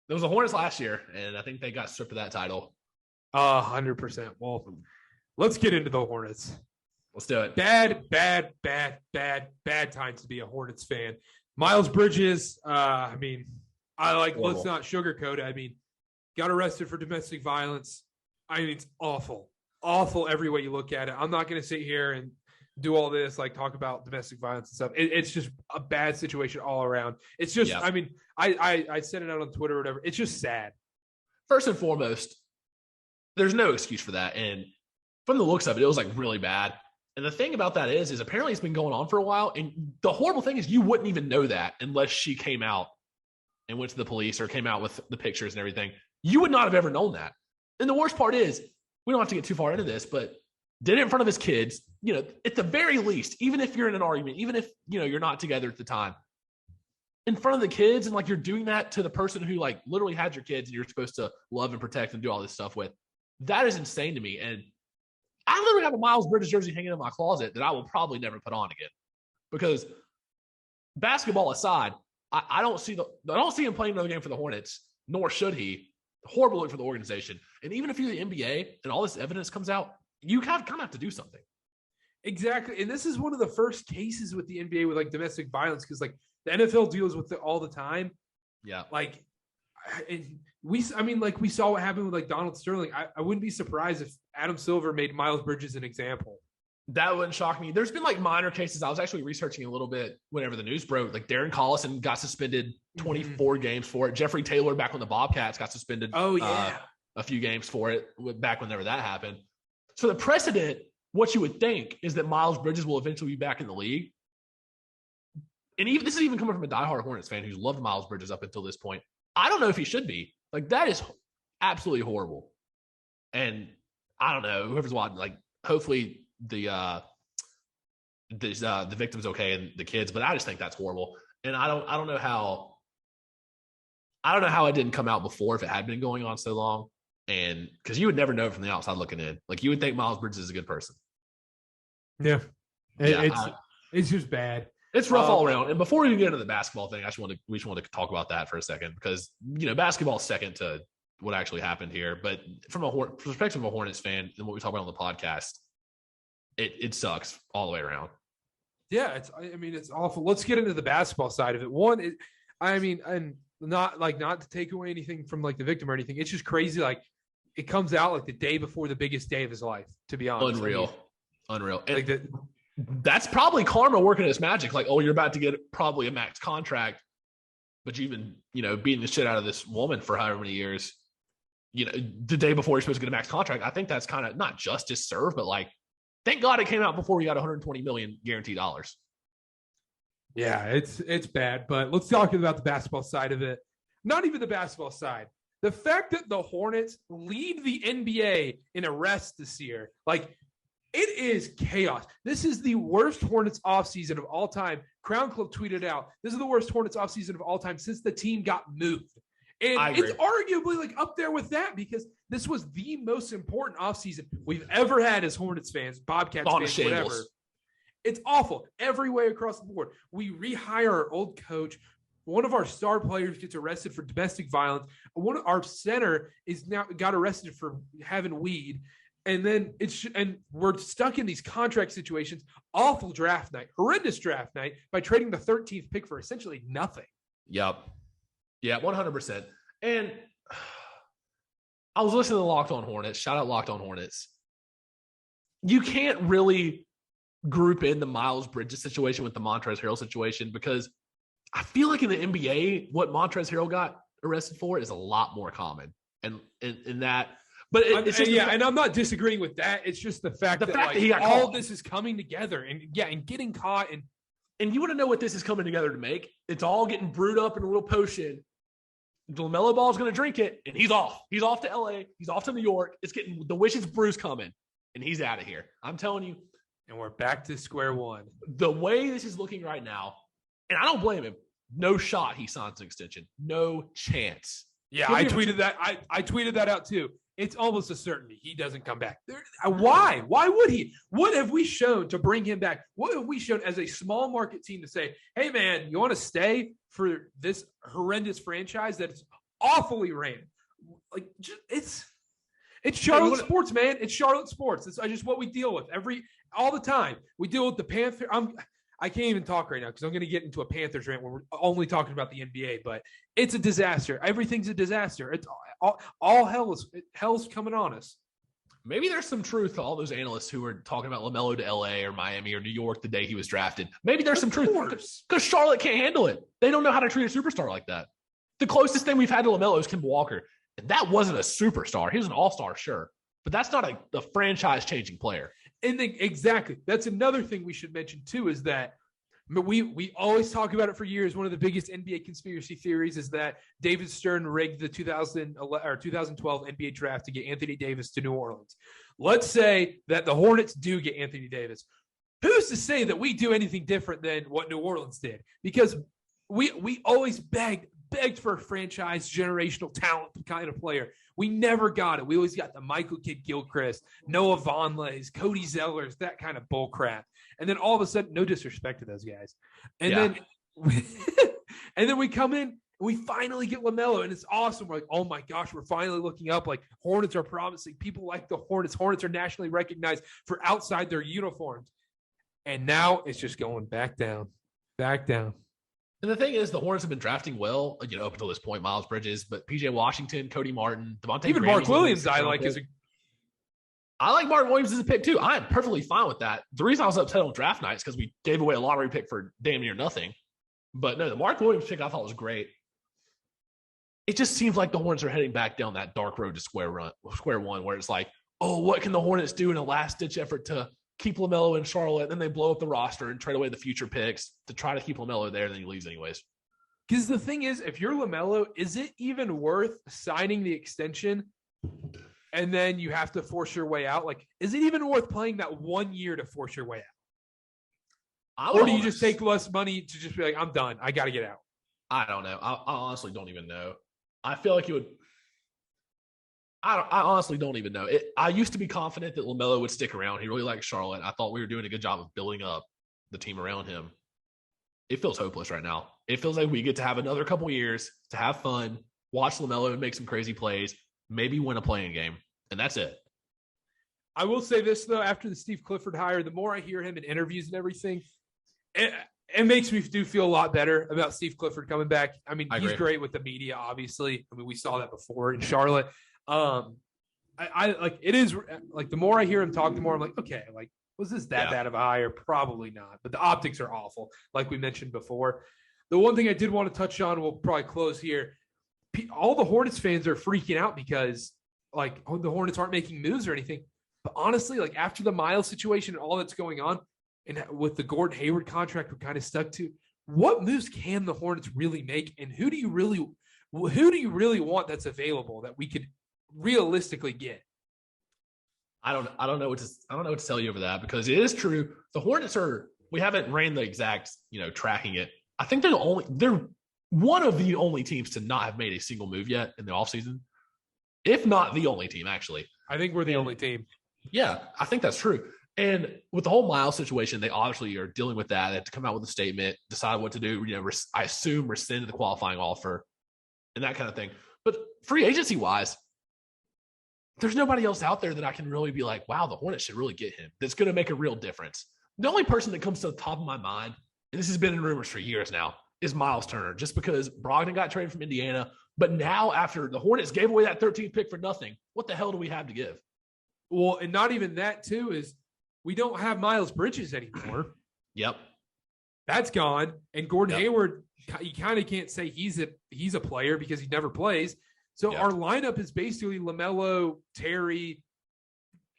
It was the Hornets last year, and I think they got stripped of that title. 100%. Well, let's get into the Hornets. Let's do it. Bad time to be a Hornets fan. Miles Bridges, let's not sugarcoat it. Got arrested for domestic violence. It's awful. Awful every way you look at it. I'm not going to sit here and do all this, talk about domestic violence and stuff. It's just a bad situation all around. It's just, I sent it out on Twitter or whatever. It's just sad. First and foremost, there's no excuse for that. And from the looks of it, it was really bad. And the thing about that is apparently it's been going on for a while. And the horrible thing is you wouldn't even know that unless she came out and went to the police or came out with the pictures and everything. You would not have ever known that. And the worst part is, we don't have to get too far into this, but did it in front of his kids, at the very least, even if you're in an argument, even if, you're not together at the time, in front of the kids, and you're doing that to the person who literally had your kids and you're supposed to love and protect and do all this stuff with, that is insane to me. And I literally have a Miles Bridges jersey hanging in my closet that I will probably never put on again, because basketball aside, I don't see him playing another game for the Hornets, nor should he. Horrible look for the organization. And even if you're the NBA and all this evidence comes out, you kind of have to do something. Exactly. And this is one of the first cases with the NBA with domestic violence, because the NFL deals with it all the time. Yeah. We saw what happened with Donald Sterling. I wouldn't be surprised if Adam Silver made Miles Bridges an example. That wouldn't shock me. There's been minor cases. I was actually researching a little bit whenever the news broke. Darren Collison got suspended 24 games for it. Jeffrey Taylor back when the Bobcats got suspended. Oh, yeah. A few games for it back whenever that happened. So the precedent, what you would think, is that Miles Bridges will eventually be back in the league. And this is even coming from a diehard Hornets fan who's loved Miles Bridges up until this point. I don't know if he should be. That is absolutely horrible. And I don't know, whoever's watching, hopefully the victim's okay and the kids, but I just think that's horrible. And I don't know how it didn't come out before if it had been going on so long. And because you would never know from the outside looking in. You would think Miles Bridges is a good person. Yeah. It's just bad. It's rough all around. And before we get into the basketball thing, we just want to talk about that for a second, because basketball is second to what actually happened here. But from a perspective of a Hornets fan and what we talk about on the podcast, it sucks all the way around. Yeah, it's awful. Let's get into the basketball side of it. One, and not to take away anything from the victim or anything. It's just crazy. It comes out the day before the biggest day of his life, to be honest. Unreal. And that's probably karma working its magic. You're about to get probably a max contract, but you've been, beating the shit out of this woman for however many years. The day before you're supposed to get a max contract. I think that's kind of not justice served, but thank God it came out before we got $120 million guaranteed dollars. Yeah, it's bad, but let's talk about the basketball side of it. Not even the basketball side. The fact that the Hornets lead the NBA in arrests this year, it is chaos. This is the worst Hornets offseason of all time. Crown Club tweeted out, this is the worst Hornets offseason of all time since the team got moved. And it's arguably up there with that, because this was the most important offseason we've ever had as Hornets fans, Bobcats fans, whatever. It's awful every way across the board. We rehire our old coach. One of our star players gets arrested for domestic violence. Our center is now got arrested for having weed. And then we're stuck in these contract situations. Awful draft night, horrendous draft night, by trading the 13th pick for essentially nothing. Yep. Yeah, 100%. And I was listening to Locked On Hornets. Shout out Locked On Hornets. You can't really group in the Miles Bridges situation with the Montrezl Harrell situation, because I feel in the NBA, what Montrezl Harrell got arrested for is a lot more common. And in that, but it's just and I'm not disagreeing with that. It's just the fact that he got all this is coming together and getting caught. And you want to know what this is coming together to make? It's all getting brewed up in a little potion. The Lamella Ball is going to drink it, and he's off. He's off to LA. He's off to New York. It's getting the Wish's Brew's coming, and he's out of here. I'm telling you. And we're back to square one. The way this is looking right now, and I don't blame him. No shot he signs an extension. No chance. Yeah, I tweeted that. I tweeted that out too. It's almost a certainty he doesn't come back. Why? Why would he? What have we shown to bring him back? What have we shown as a small market team to say, hey, man, you want to stay for this horrendous franchise that's awfully ran. Like it's Charlotte sports, man. It's Charlotte sports. It's just what we deal with all the time. We deal with the Panther. I can't even talk right now because I'm going to get into a Panthers rant where we're only talking about the NBA. But it's a disaster. Everything's a disaster. It's all hell's coming on us. Maybe there's some truth to all those analysts who were talking about LaMelo to LA or Miami or New York the day he was drafted. Maybe there's some truth because Charlotte can't handle it. They don't know how to treat a superstar like that. The closest thing we've had to LaMelo is Kemba Walker. And that wasn't a superstar. He was an all-star, sure. But that's not a franchise-changing player. And exactly. That's another thing we should mention, too, is that we always talk about it for years. One of the biggest NBA conspiracy theories is that David Stern rigged the 2012 NBA draft to get Anthony Davis to New Orleans. Let's say that the Hornets do get Anthony Davis. Who's to say that we do anything different than what New Orleans did? Because we always begged for a franchise generational talent kind of player. We never got it. We always got the Michael Kidd-Gilchrist, Noah Vonlehs, Cody Zellers, that kind of bull crap. And then all of a sudden, no disrespect to those guys. And then we come in and we finally get LaMelo, and it's awesome. We're like, oh my gosh, we're finally looking up. Like, Hornets are promising. People like the Hornets. Hornets are nationally recognized for outside their uniforms. And now it's just going back down. And the thing is, the Hornets have been drafting well, up until this point. Miles Bridges, but PJ Washington, Cody Martin, Devontae even Graham, Mark Williams. I like Mark Williams as a pick too. I'm perfectly fine with that. The reason I was upset on draft nights because we gave away a lottery pick for damn near nothing. But no, the Mark Williams pick I thought was great. It just seems like the Hornets are heading back down that dark road to square one, where it's like, oh, what can the Hornets do in a last ditch effort to keep LaMelo in Charlotte? And then they blow up the roster and trade away the future picks to try to keep LaMelo there, and then he leaves anyways. Because the thing is, if you're LaMelo, is it even worth signing the extension and then you have to force your way out? Like, is it even worth playing that 1 year to force your way out? Or do you just take less money to just be like, I'm done. I got to get out? I don't know. I honestly don't even know. I feel like you would. I honestly don't even know. I used to be confident that LaMelo would stick around. He really liked Charlotte. I thought we were doing a good job of building up the team around him. It feels hopeless right now. It feels like we get to have another couple years to have fun, watch LaMelo and make some crazy plays, maybe win a playing game, and that's it. I will say this, though, after the Steve Clifford hire, the more I hear him in interviews and everything, it makes me feel a lot better about Steve Clifford coming back. I mean, he's great with the media, obviously. I mean, we saw that before in Charlotte. I like it is like the more I hear him talk, the more I'm like, okay, like, was this that bad of a hire? Probably not. But the optics are awful, like we mentioned before. The one thing I did want to touch on, we'll probably close here. All the Hornets fans are freaking out because like the Hornets aren't making moves or anything. But honestly, like after the Miles situation and all that's going on, and with the Gordon Hayward contract we're kind of stuck to, what moves can the Hornets really make? And who do you really want that's available that we could realistically get? I don't know what to tell you over that, because it is true. The Hornets we haven't ran the exact, tracking it. I think they're one of the only teams to not have made a single move yet in the offseason. If not the only team, actually. I think we're the only team. Yeah, I think that's true. And with the whole Miles situation, they obviously are dealing with that. They have to come out with a statement, decide what to do. I assume rescind the qualifying offer and that kind of thing. But free agency wise, there's nobody else out there that I can really be like, wow, the Hornets should really get him. That's going to make a real difference. The only person that comes to the top of my mind, and this has been in rumors for years now, is Miles Turner, just because Brogdon got traded from Indiana. But now after the Hornets gave away that 13th pick for nothing, what the hell do we have to give? Well, and not even that too is we don't have Miles Bridges anymore. Yep. That's gone. And Gordon Hayward, you kind of can't say he's a player because he never plays. So our lineup is basically LaMelo, Terry.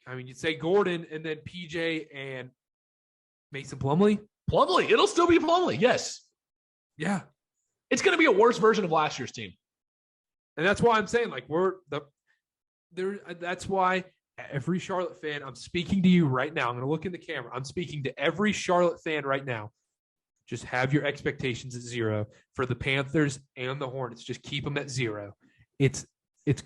I mean, you'd say Gordon and then PJ and Mason Plumlee. It'll still be Plumlee. Yes. Yeah. It's going to be a worse version of last year's team. And that's why I'm saying, like, that's why every Charlotte fan, I'm speaking to you right now. I'm going to look in the camera. I'm speaking to every Charlotte fan right now. Just have your expectations at zero for the Panthers and the Hornets. Just keep them at zero. It's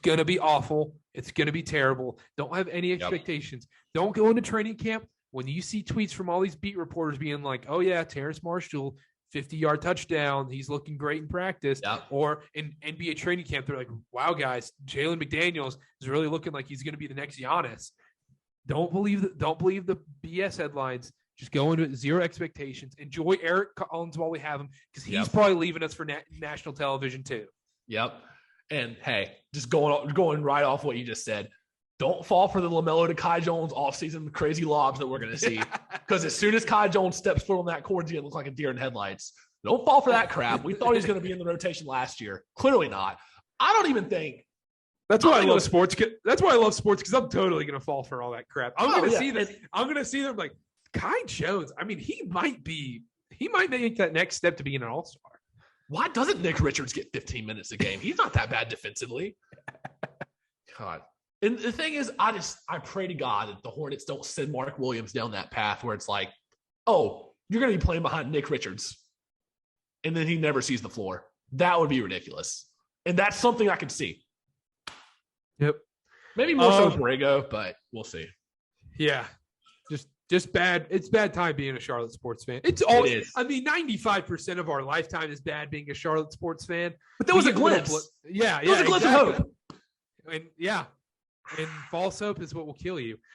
going to be awful. It's going to be terrible. Don't have any expectations. Don't go into training camp when you see tweets from all these beat reporters being like, oh, yeah, Terrence Marshall 50-yard touchdown. He's looking great in practice. Yep. Or in NBA training camp, they're like, wow, guys, Jalen McDaniels is really looking like he's going to be the next Giannis. Don't believe the BS headlines. Just go into it, zero expectations. Enjoy Eric Collins while we have him, because he's probably leaving us for national television too. Yep. And hey, just going right off what you just said, don't fall for the Lamella to Kai Jones offseason crazy lobs that we're going to see. Because as soon as Kai Jones steps foot on that court, he's going to look like a deer in headlights. Don't fall for that crap. We thought he was going to be in the rotation last year. Clearly not. I don't even think. That's why I love sports. That's why I love sports, because I'm totally going to fall for all that crap. I'm going to see this. I'm going to see them like Kai Jones. I mean, he might make that next step to being an all-star. Why doesn't Nick Richards get 15 minutes a game? He's not that bad defensively. God. And the thing is, I pray to God that the Hornets don't send Mark Williams down that path where it's like, oh, you're going to be playing behind Nick Richards. And then he never sees the floor. That would be ridiculous. And that's something I could see. Yep. Maybe more so Borrego, but we'll see. Yeah. Just bad. It's bad time being a Charlotte sports fan. It is. I mean, 95% of our lifetime is bad being a Charlotte sports fan. But there was a glimpse. There was a glimpse of hope. And false hope is what will kill you.